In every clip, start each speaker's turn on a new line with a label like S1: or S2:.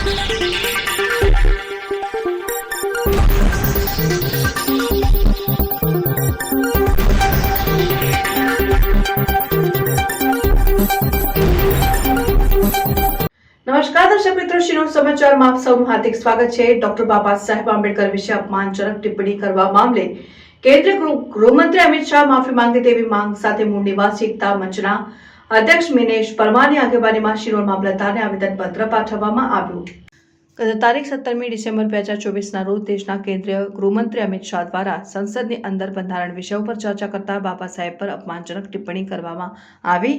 S1: નમસ્કાર દર્શક મિત્રો, શિનોર સમાચારમાં આપ સૌનું હાર્દિક સ્વાગત છે। ડોક્ટર બાબા સાહેબ આંબેડકર વિશે અપમાનજનક ટિપ્પણી કરવા મામલે કેન્દ્રીય ગૃહમંત્રી અમિત શાહ માફી માંગે તેવી માંગ સાથે મૂળ નિવાસી એકતા મંચના અધ્યક્ષ મિનેશ પરમારની આગેવાનીમાં શિનોર મામલતદારને આવેદનપત્ર પાઠવવામાં આવ્યું। ગત તારીખ 17મી ડિસેમ્બર 2024ના રોજ દેશના કેન્દ્રીય ગૃહમંત્રી અમિત શાહ દ્વારા સંસદની અંદર બંધારણ વિષય ઉપર ચર્ચા કરતા બાબા સાહેબ પર અપમાનજનક ટિપ્પણી કરવામાં આવી।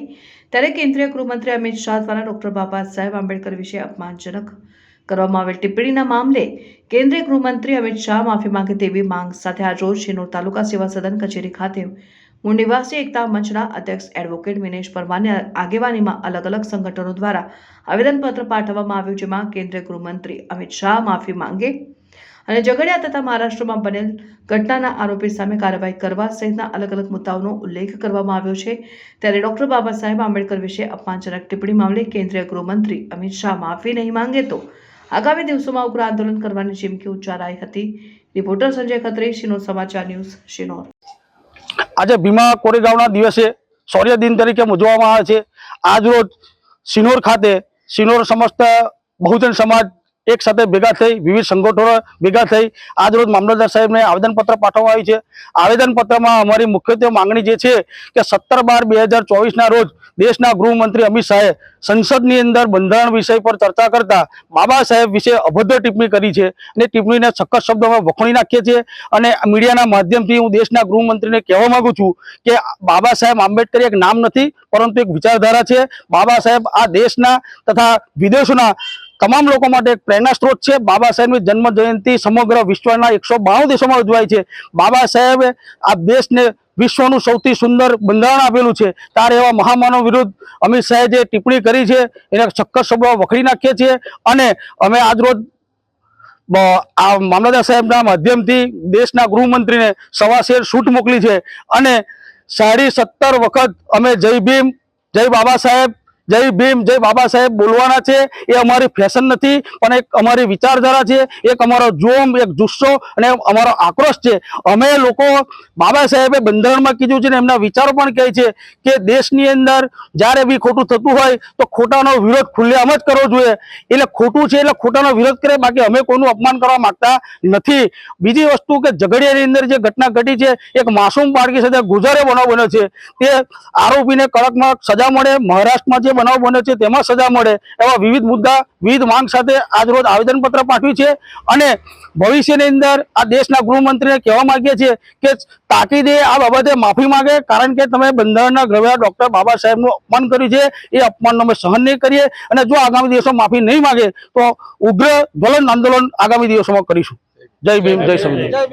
S1: ત્યારે કેન્દ્રીય ગૃહમંત્રી અમિત શાહ દ્વારા ડોક્ટર બાબા સાહેબ આંબેડકર વિશે અપમાનજનક કરવામાં આવેલ ટિપ્પણીના મામલે કેન્દ્રીય ગૃહમંત્રી અમિત શાહ માફી માંગે તેવી માંગ સાથે આજરોજ શિનોર તાલુકા સેવા સદન કચેરી ખાતે મૂળ નિવાસી એકતા મંચના અધ્યક્ષ એડવોકેટ મિનેશ પરમારની આગેવાનીમાં અલગ અલગ સંગઠનો દ્વારા આવેદનપત્ર પાઠવવામાં આવ્યું, જેમાં કેન્દ્રીય ગૃહમંત્રી અમિત શાહ માફી માંગે અને ઝઘડિયા તથા મહારાષ્ટ્રમાં બનેલ ઘટનાના આરોપી સામે કાર્યવાહી કરવા સહિતના અલગ અલગ મુદ્દાઓનો ઉલ્લેખ કરવામાં આવ્યો છે। ત્યારે ડોક્ટર બાબા સાહેબ આંબેડકર વિશે અપમાનજનક ટિપ્પણી મામલે કેન્દ્રીય ગૃહમંત્રી અમિત શાહ માફી નહીં માંગે તો આગામી દિવસોમાં ઉગ્ર આંદોલન કરવાની ચીમકી ઉચ્ચારાઈ હતી। રિપોર્ટર સંજય ખત્રી, શિનોર સમાચાર ન્યૂઝ, શિનોર।
S2: આજે ભીમા કોરેગાંવના દિવસે શૌર્ય દિન તરીકે ઉજવવામાં આવે છે। આજ રોજ શિનોર ખાતે શિનોર સમસ્ત બહુજન સમાજ एक साथ भेगा थई विविध संगठनों भेगा थई आज रोज मामलतदार साहेब ने आवेदनपत्र पाठवવામાં આવ્યું છે। आवेदनपत्રમાં અમારી મુખ્યત્વે માંગણી જે છે કે 17/12/2024 ના રોજ દેશના ગૃહમંત્રી અમિત શાહે સંસદની અંદર બંધારણ વિષય પર ચર્ચા કરતા બાબા સાહેબ વિશે અભદ્ર ટિપ્પણી કરી છે અને ટિપ્પણીને સખત શબ્દોમાં વખોડી નાખીએ છે। અને મીડિયાના માધ્યમથી હું દેશના ગૃહમંત્રીને કહેવા માંગુ છું કે બાબા સાહેબ આંબેડકર એક નામ નથી પરંતુ એક વિચારધારા છે। બાબા સાહેબ આ દેશના તથા વિદેશોના તમામ લોકો માટે એક प्रेरणा स्त्रोत है। बाबा साहेब की जन्म जयंती समग्र विश्व 192 देशों में उजवाय है। बाबा साहेब आ देश ने विश्व सौथी सुंदर बंधारण आपेलू है। त्यारे एवा महामानव विरुद्ध अमित शाहे जे टिप्पणी करी है एने चक्कस शब्दों वखरी नाखीए छीए अने अमे आज रोज मामलतदार साहेबना माध्यमथी देशना गृहमंत्री ने सवा शेर छूट मोकली है अने 17.5 वखत अमे जय भीम, जय बाबा साहेब, जय भीम, जय बाबा साहेब बोलवाना छे। ए अमारी फैशन नहीं पण एक अमारी विचारधारा छे, एक अमारो जोम, एक जुस्सो अने अमारो आक्रोश छे। अमे लोको बाबा साहेबे बंधारणमां कीधुं छे ने एमना विचारो पण कहे छे के देशनी अंदर ज्यारे बी खोटुं थतुं होय तो खोटानो विरोध खुल्लेआम ज करवो जोईए। એટલે खोटुं छे એટલે खोटानो विरोध करे, बाकी अमे कोईनुं अपमान करवा मांगता नथी। बीजी वस्तु के झगड़ियानी अंदर जे घटना घटी छे एक मासूम बाळकी साथे गुजरे बनाव बन्यो छे ते आरोपीने कड़कमां सजा मळे, महाराष्ट्रमां जे बनाव बने छे तेमां सजा मळे एवा विविध मुद्दा विविध मांग साथे आज रोज आवेदनपत्र पाठव्युं छे। अने भविष्यनी अंदर आ देशना गृहमंत्रीने कहेवा मांगीए छीए के ताकीदे आ बाबते माफी मांगे, कारण के तमे बंधारणना ग्रहवाह डॉक्टर बाबा साहेबनुं अपमान कर्युं छे। ए अपमाननो अमे सहन नहीं करीए अने जो आगामी दिवसोमां माफी नहीं मांगे तो उग्र ज्वलन आंदोलन आगामी दिवसोमां करीशुं। जय भीम, जय संविधान।